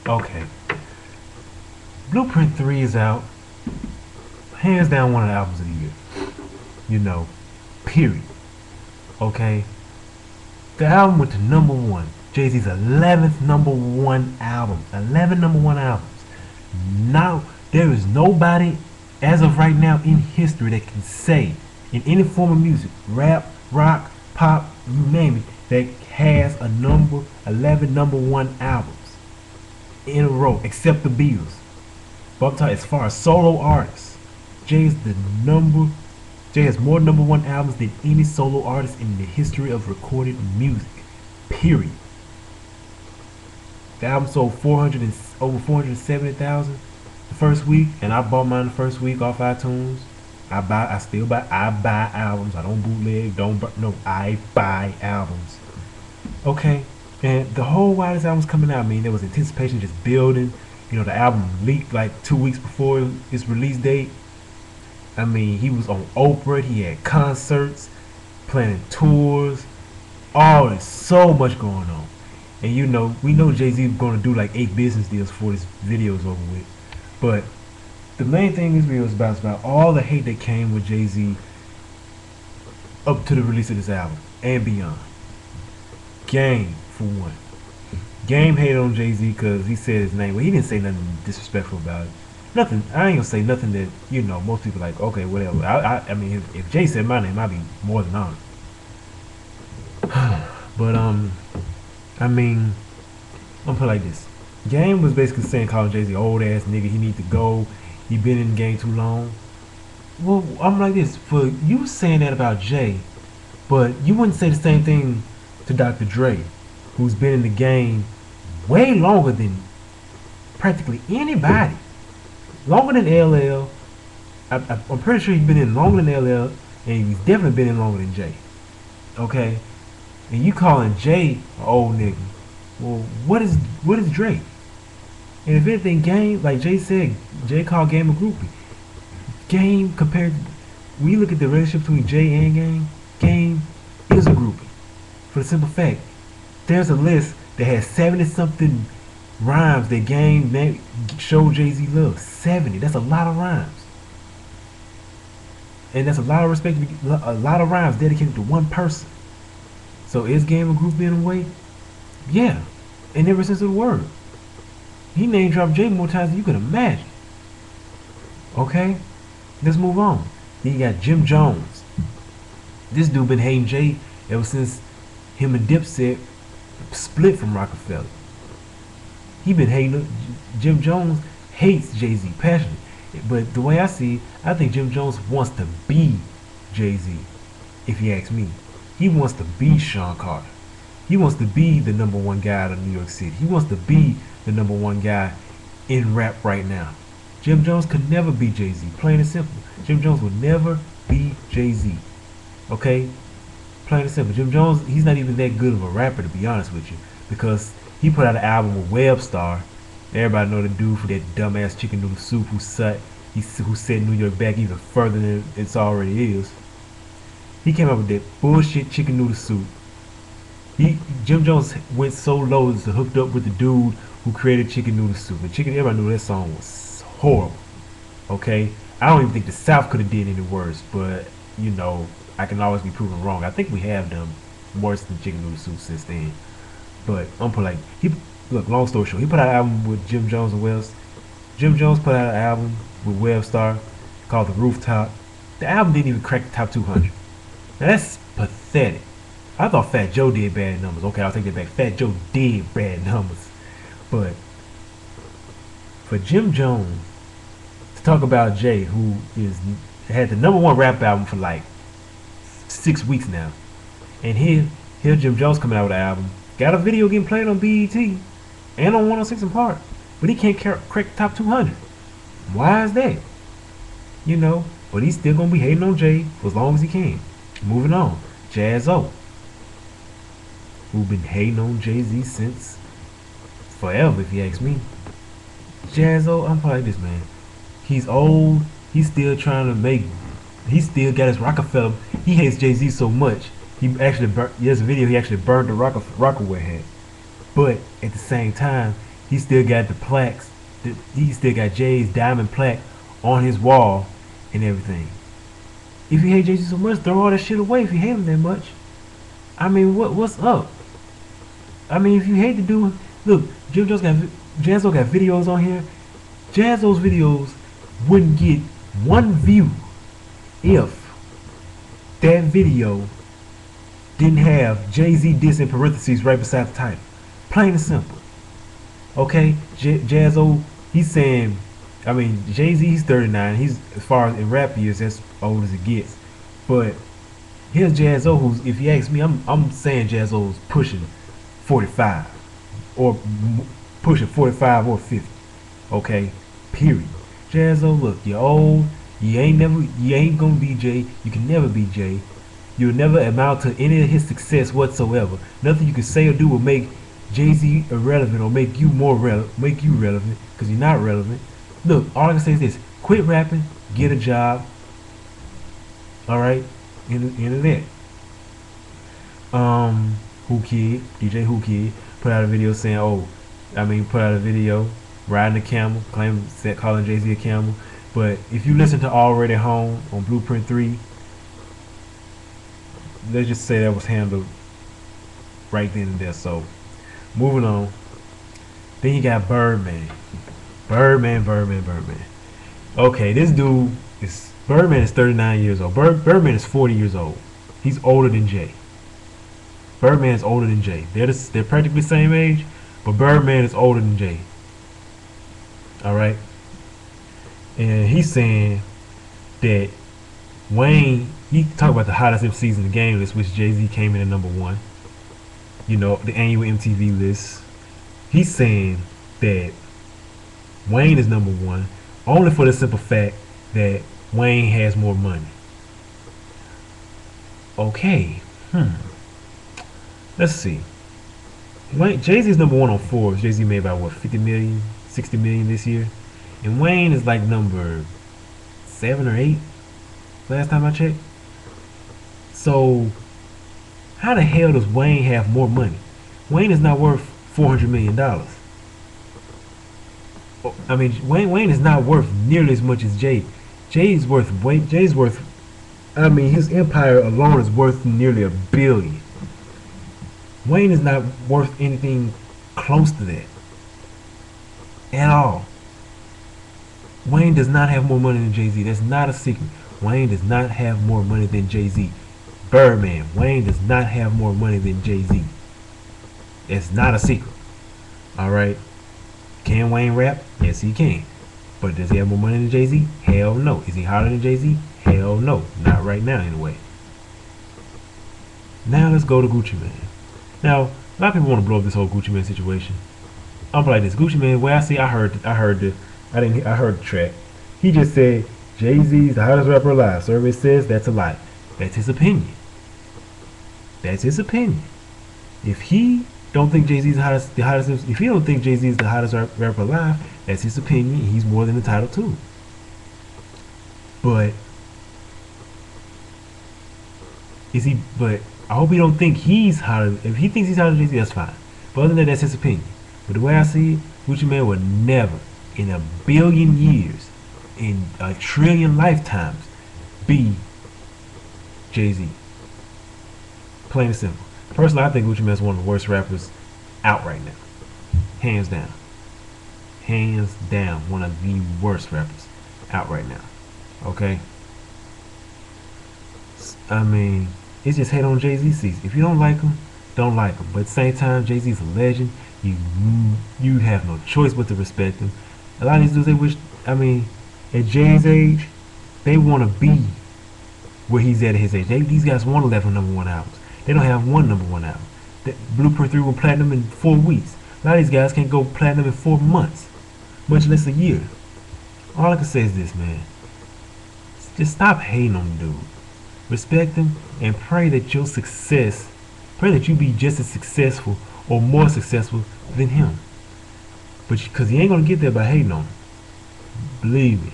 Okay. Blueprint 3 is out. Hands down one of the albums of the year. You know. Period. Okay. The album went to #1. Jay-Z's 11th #1 album. 11 #1 albums. Now, there is nobody as of right now in history that can say in any form of music, rap, rock, pop, you name it, that has a 11 #1 albums in a row, except the Beatles. But I'm talking as far as solo artists, Jay is the number. Jay has more #1 albums than any solo artist in the history of recorded music. Period. The album sold over 470,000 the first week, and I bought mine the first week off iTunes. I buy albums. I don't bootleg. No, I buy albums. Okay, and the whole while this album was coming out, I mean, there was anticipation just building. You know, the album leaked like 2 weeks before its release date. I mean, he was on Oprah. He had concerts, planning tours. Oh, there's so much going on. And you know, we know Jay-Z was going to do like 8 business deals before this video is over with. But the main thing this video is about all the hate that came with Jay-Z up to the release of this album and beyond. Game, for one. Game hated on Jay-Z because he said his name. Well, he didn't say nothing disrespectful about it. Nothing. I ain't gonna say nothing that, you know, most people like, okay, whatever. I mean, if Jay said my name, I'd be more than honored. But I mean, I'm gonna put it like this. Game was basically saying, calling Jay-Z old ass nigga. He need to go. He been in the game too long. Well, I'm like this. For you saying that about Jay, but you wouldn't say the same thing to Dr. Dre, who's been in the game way longer than practically anybody. Longer than LL. I'm pretty sure he's been in longer than LL, and he's definitely been in longer than Jay. Okay? And you calling Jay an old nigga. Well, what is Dre? And if anything, Game, like Jay said, Jay called Game a groupie. Game, compared to, when you look at the relationship between Jay and Game is a groupie. For the simple fact, there's a list that has 70 something rhymes that Game showed Jay-Z love. 70. That's a lot of rhymes. And that's a lot of respect, a lot of rhymes dedicated to one person. So is Game a groupie in a way? Yeah. In every sense of the word. He name dropped Jay more times than you can imagine. Okay? Let's move on. Then you got Jim Jones. This dude been hating Jay ever since him and Dipset split from Rockefeller. He been hating. Jim Jones hates Jay-Z passionately. But the way I see it, I think Jim Jones wants to be Jay-Z. If you ask me. He wants to be Shawn Carter. He wants to be the #1 guy out of New York City. He wants to be the #1 guy in rap right now. Jim Jones could never be Jay-Z. Plain and simple. Jim Jones will never be Jay-Z. Okay? Plain and simple. Jim Jones, he's not even that good of a rapper, to be honest with you. Because he put out an album with Webstar. Everybody know the dude for that dumbass chicken noodle soup who set New York back even further than it already is. He came up with that bullshit chicken noodle soup. Jim Jones went so low as to hooked up with the dude who created chicken noodle soup. And everybody knew that song was horrible. Okay? I don't even think the South could have did any worse, but you know, I can always be proven wrong. I think we have done worse than chicken noodle soup since then. But I'm put like look, long story short, he put out an album with Jim Jones and Wells. Jim Jones put out an album with Webstar called The Rooftop. The album didn't even crack the top 200. Now that's pathetic. I thought Fat Joe did bad numbers. Okay, I'll take that back. Fat Joe did bad numbers. But for Jim Jones to talk about Jay, who had the #1 rap album for like 6 weeks now, and here Jim Jones coming out with an album, got a video getting played on BET and on 106 in Park, but he can't crack the top 200. Why is that? You know, but he's still gonna be hating on Jay for as long as he can. Moving on, Jaz-O, who been hating on Jay-Z since forever, if you ask me. Jaz-O, I'm probably this man. He's old. He's still trying to make. He still got his Rockefeller. He hates Jay-Z so much. He actually there's a video. He actually burned the Rockaway hat. But at the same time, he still got the plaques. He still got Jay's diamond plaque on his wall and everything. If you hate Jay-Z so much, throw all that shit away if you hate him that much. I mean, what's up? I mean, if you hate the dude, look, Jazzo got videos on here. Jazzo's videos wouldn't get one view if that video didn't have Jay-Z diss in parentheses right beside the title. Plain and simple. Okay, Jazzo, he's saying, I mean, Jay-Z, he's 39. He's, as far as in rap years, that's old as it gets. But here's Jazzo, who's, if you ask me, I'm saying Jazzo's pushing 45, or pushing 45 or 50. Okay, period. Jazzo, look, you're old. You ain't gonna be Jay. You can never be Jay. You'll never amount to any of his success whatsoever. Nothing you can say or do will make Jay-Z irrelevant or make you make you relevant, because you're not relevant. Look, all I can say is this: quit rapping, get a job. All right, end of that. Who Kid, DJ Who Kid, put out a video saying, put out a video riding a camel, calling Jay-Z a camel. But if you listen to Already Home on Blueprint 3, let's just say that was handled right then and there. So, moving on. Then you got Birdman. Birdman. Okay, this dude is, Birdman is 39 years old. Birdman is 40 years old. He's older than Jay. Birdman is older than Jay. They're practically the same age, but Birdman is older than Jay. Alright? And he's saying that Wayne, he talked about the hottest MCs in the game list, which Jay-Z came in at #1. You know, the annual MTV list. He's saying that Wayne is #1 only for the simple fact that Wayne has more money. Okay. Let's see. Jay-Z is #1 on Forbes. Jay-Z made about what, 50 million, 60 million this year. And Wayne is like number 7 or 8 last time I checked. So how the hell does Wayne have more money? Wayne is not worth $400 million. I mean, Wayne is not worth nearly as much as Jay. Jay's worth, I mean, his empire alone is worth nearly $1 billion. Wayne is not worth anything close to that at all. Wayne does not have more money than Jay-Z. That's not a secret. Wayne does not have more money than Jay-Z. Birdman, Wayne does not have more money than Jay-Z. It's not a secret. Alright. Can Wayne rap? Yes, he can. But does he have more money than Jay-Z? Hell no. Is he hotter than Jay-Z? Hell no. Not right now, anyway. Now let's go to Gucci Mane. Now, a lot of people want to blow up this whole Gucci Mane situation. I'm like this. Gucci Mane, where I see, I heard the track. He just said Jay-Z's the hottest rapper alive. Survey says that's a lie. That's his opinion. That's his opinion. If he don't think Jay-Z's the hottest, if he don't think Jay-Z's the hottest rapper alive, that's his opinion. He's more than entitled to. But But I hope he don't think he's hotter. If he thinks he's hotter than Jay-Z, that's fine. But other than that, that's his opinion. But the way I see it, Gucci Mane would never, in 1 billion years, in 1 trillion lifetimes, be Jay-Z. Plain and simple. Personally, I think Gucci Mane is one of the worst rappers out right now. Hands down. Hands down, one of the worst rappers out right now. Okay? I mean, it's just hate on Jay-Z season. If you don't like him, don't like him. But at the same time, Jay-Z's a legend. You have no choice but to respect him. A lot of these dudes, they wish, I mean, at Jay's age, they want to be where he's at his age. These guys want 11 #1 albums. They don't have one #1 album. Blueprint 3 went platinum in 4 weeks. A lot of these guys can't go platinum in 4 months, much less a year. All I can say is this, man. Just stop hating on the dude. Respect him and pray that your success, pray that you be just as successful or more successful than him. But because he ain't gonna get there by hating on him. Believe me.